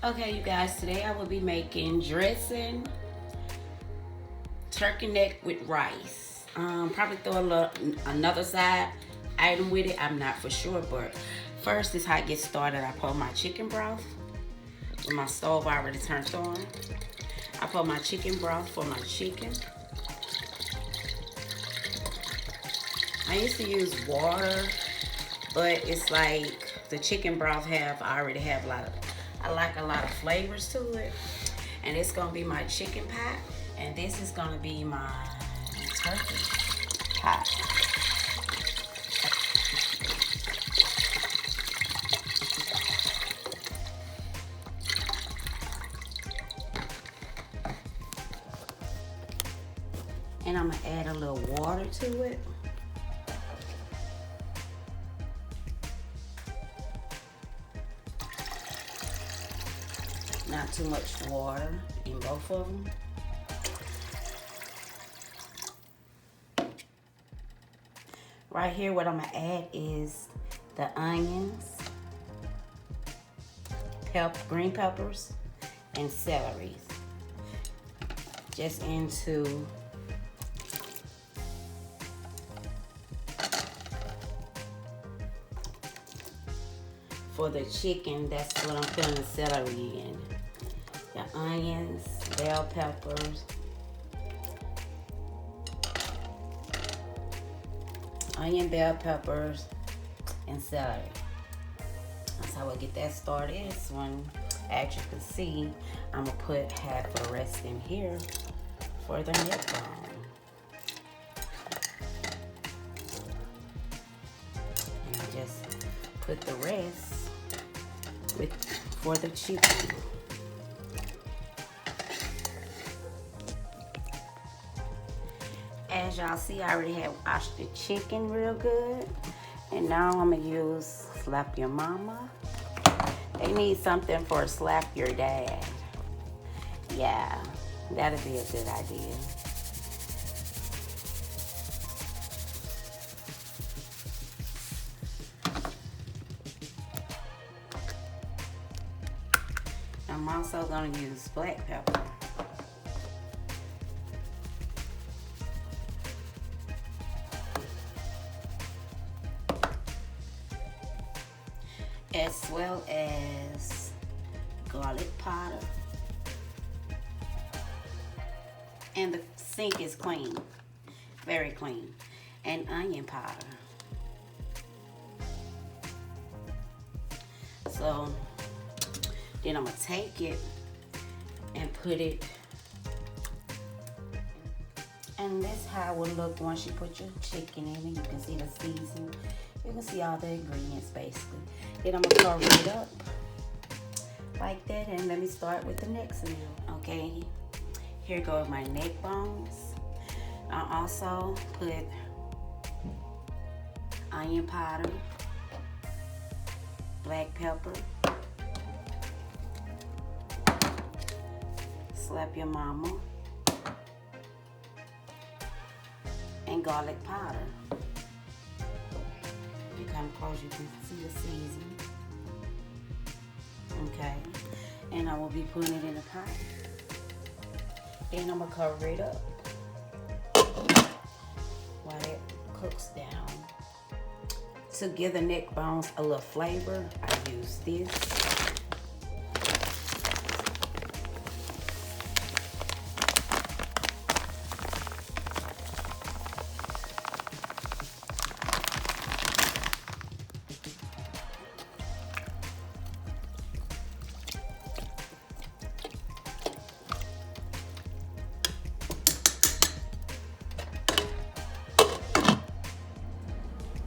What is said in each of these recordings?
Okay, you guys, today I will be making dressing turkey neck with rice. Probably throw a little, another side item with it. I'm not for sure, but first is how I get started. I put my chicken broth with my stove already turned on. I put my chicken broth for my chicken. I used to use water, but it's like the chicken broth I already have a lot of, I like a lot of flavors to it. And it's gonna be my chicken pot, and this is gonna be my turkey pot. And I'm gonna add a little water to it. Not too much water in both of them. Right here, what I'm gonna add is the onions, green peppers, and celery. Just into for the chicken, that's what I'm putting the celery in. The onions, bell peppers, bell peppers, and celery. That's how I get that started. This one, as you can see, I'm gonna put half of the rest in here for the neck bone. And I just put the rest for the chicken. As y'all see, I already have washed the chicken real good. And now I'm gonna use Slap Your Mama. They need something for Slap Your Dad. Yeah, that'd be a good idea. I'm also gonna use black pepper. As well as garlic powder. And the sink is clean, very clean. And onion powder. So then I'm gonna take it and put it, and this how it will look once you put your chicken in it. You can see the seasoning. You can see all the ingredients basically. Then I'm gonna cover it up like that, and let me start with the next meal. Okay, here go my neck bones. I also put onion powder, black pepper, Slap Your Mama, and garlic powder. You come close, you can see the seasoning. Okay, and I will be putting it in a pot. Then I'm gonna cover it up while it cooks down. To give the neck bones a little flavor, I use this.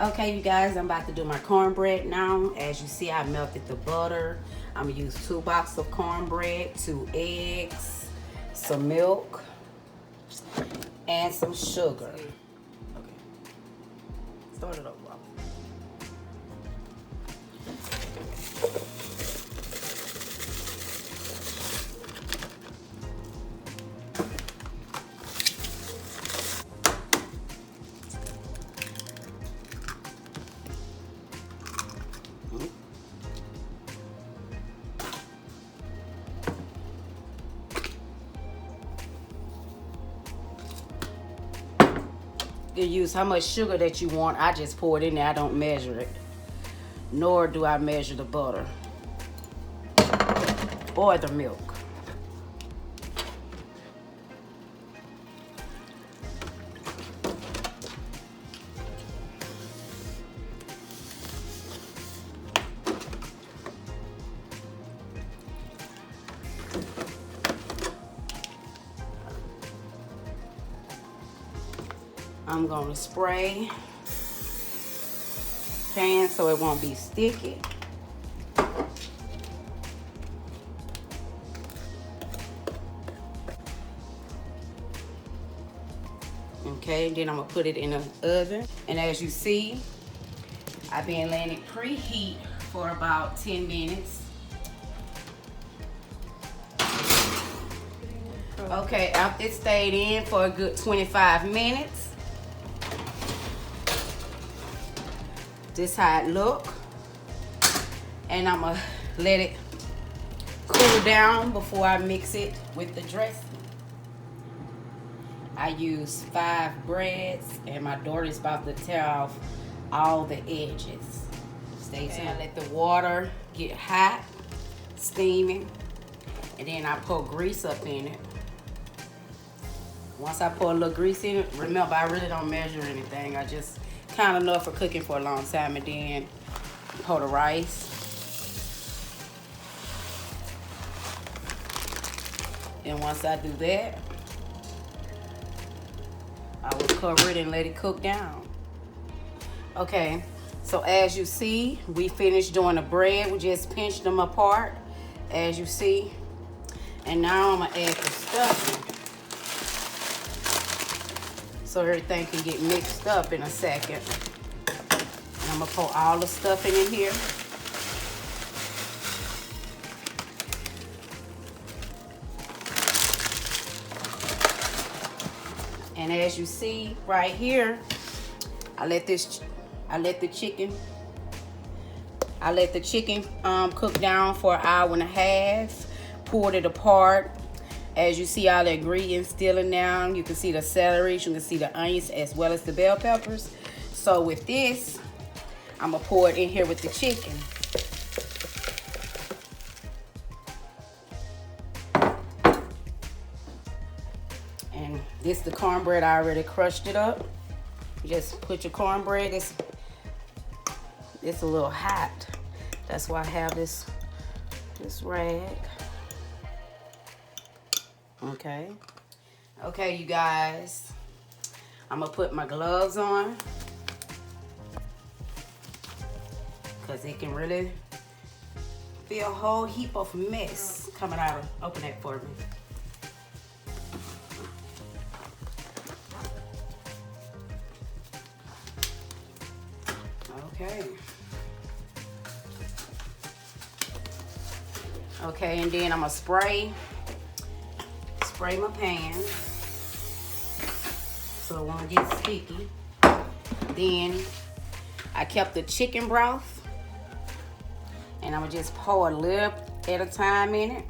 Okay, you guys, I'm about to do my cornbread now. As you see, I melted the butter. I'm gonna use 2 boxes of cornbread, 2 eggs, some milk, and some sugar. Okay, start it up, Rob. can use how much sugar that you want. I just pour it in there. I don't measure it. Nor do I measure the butter or the milk. I'm gonna spray pan so it won't be sticky. Okay, then I'm gonna put it in the oven. And as you see, I've been letting it preheat for about 10 minutes. Okay, after it stayed in for a good 25 minutes, this how it look. And I'm gonna let it cool down before I mix it with the dressing. I use 5 breads, and my daughter's about to tear off all the edges. Stay tuned. I let the water get hot, steaming, and then I pour grease up in it. Once I pour a little grease in it, remember I really don't measure anything. I just kind of know for cooking for a long time, and then pour the rice. And once I do that, I will cover it and let it cook down. Okay, so as you see, we finished doing the bread. We just pinched them apart, as you see. And now I'm gonna add the stuffing, so everything can get mixed up in a second. And I'm gonna pour all the stuffing in here. And as you see right here, I let the chicken cook down for an hour and a half. Poured it apart. As you see, all the ingredients still in there. You can see the celery, you can see the onions, as well as the bell peppers. So with this, I'm gonna pour it in here with the chicken. And this is the cornbread. I already crushed it up. Just put your cornbread. It's a little hot. That's why I have this rag. Okay, you guys. I'm gonna put my gloves on, because it can really be a whole heap of mess coming out of. Open that for me. Okay, and then I'm gonna spray my pan so it won't get sticky. Then I kept the chicken broth, and I'm gonna just pour a little at a time in it.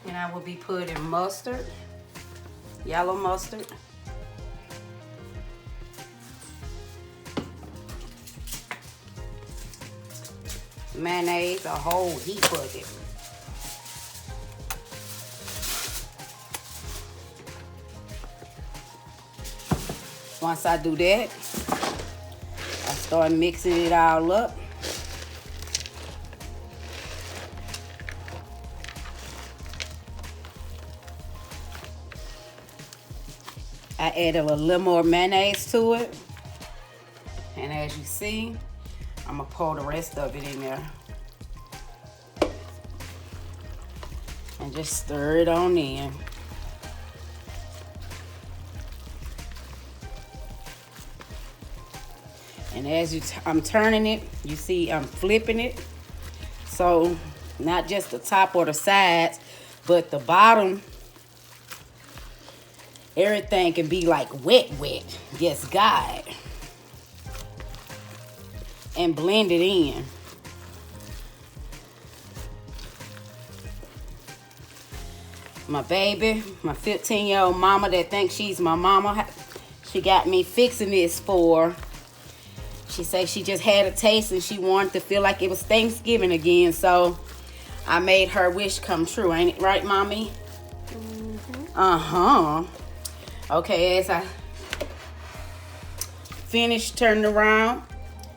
And I will be putting mustard, yellow mustard, mayonnaise, a whole heap of it. Once I do that, I start mixing it all up. I added a little more mayonnaise to it. And as you see, I'm gonna pour the rest of it in there. And just stir it on in. And as I'm turning it, you see I'm flipping it. So not just the top or the sides, but the bottom, everything can be like wet. Yes, God. And blend it in. My baby, my 15-year-old mama that thinks she's my mama, She got me fixing this for. She said she just had a taste and she wanted to feel like it was Thanksgiving again. So I made her wish come true. Ain't it right, Mommy? Uh-huh. Okay, as I finish turning around.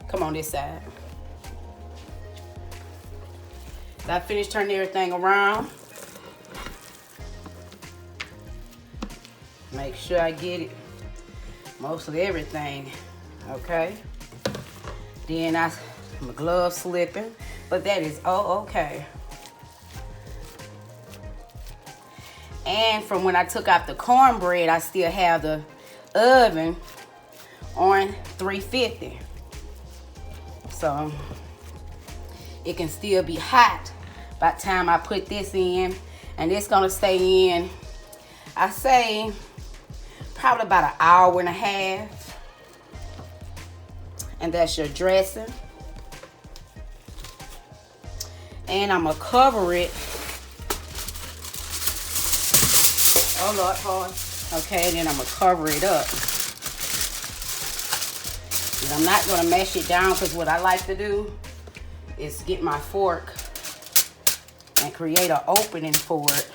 Come on this side. As I finish turning everything around. Make sure I get it. Mostly everything. Okay. Then my glove slipping. But that is okay. And from when I took out the cornbread, I still have the oven on 350. So it can still be hot by the time I put this in. And it's gonna stay in, I say, probably about an hour and a half. And that's your dressing. And I'm gonna cover it. Oh Lord, pause. Okay, then I'm gonna cover it up. And I'm not gonna mash it down because what I like to do is get my fork and create an opening for it.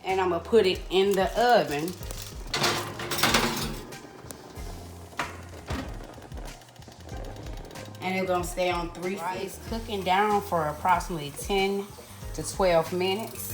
And I'm gonna put it in the oven. And it's gonna stay on 350. It's cooking down for approximately 10 to 12 minutes.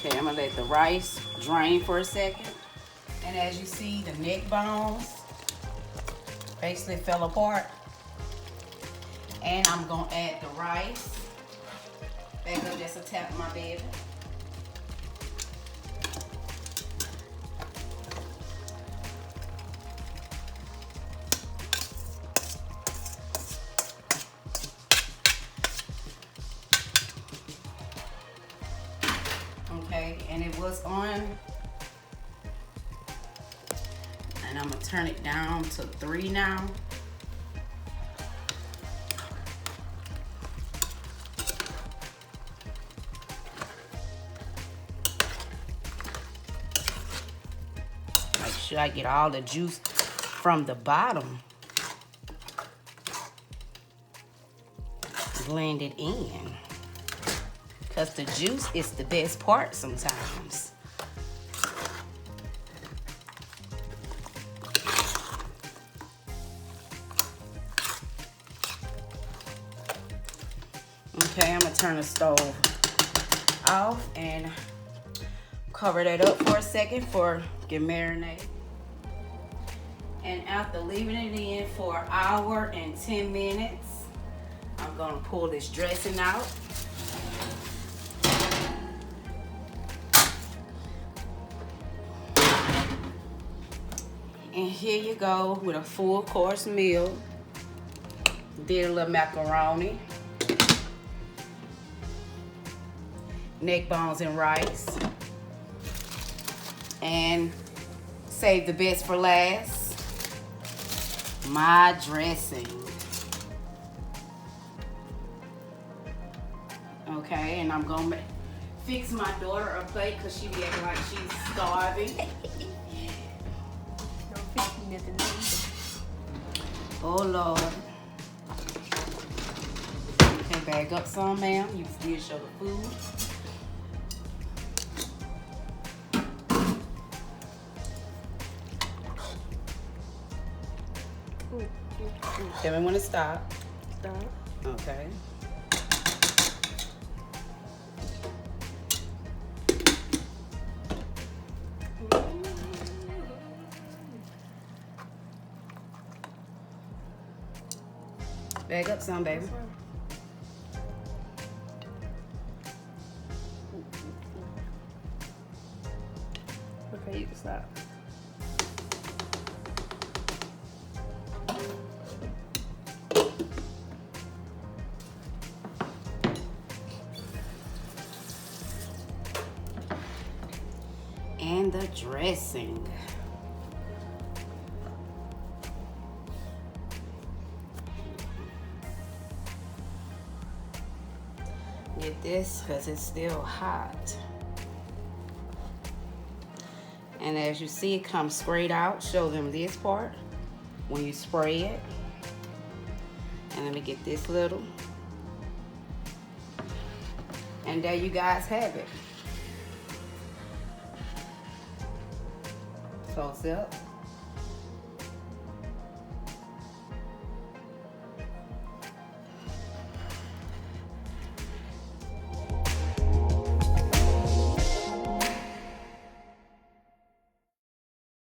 Okay, I'm gonna let the rice drain for a second. And as you see, the neck bones basically fell apart. And I'm gonna add the rice. Back up just a tap of my baby. Okay, and it was on. And I'm gonna turn it down to 3 now. Make sure I get all the juice from the bottom. Blend it in. Because the juice is the best part sometimes. Okay, I'm gonna turn the stove off and cover that up for a second for get marinated. And after leaving it in for an hour and 10 minutes, I'm gonna pull this dressing out. And here you go with a full course meal. Did a little macaroni, neck bones and rice, and save the best for last, my dressing. Okay, and I'm gonna fix my daughter a plate because she be acting like she's starving. Oh Lord. Okay, bag up some, ma'am. You can still show the food. Tell me when to stop. Stop. Okay. Bag up some, baby. Okay, you can stop. And the dressing. Get this because it's still hot. And as you see, it comes straight out. Show them this part when you spray it. And let me get this little. And there you guys have it. Close up.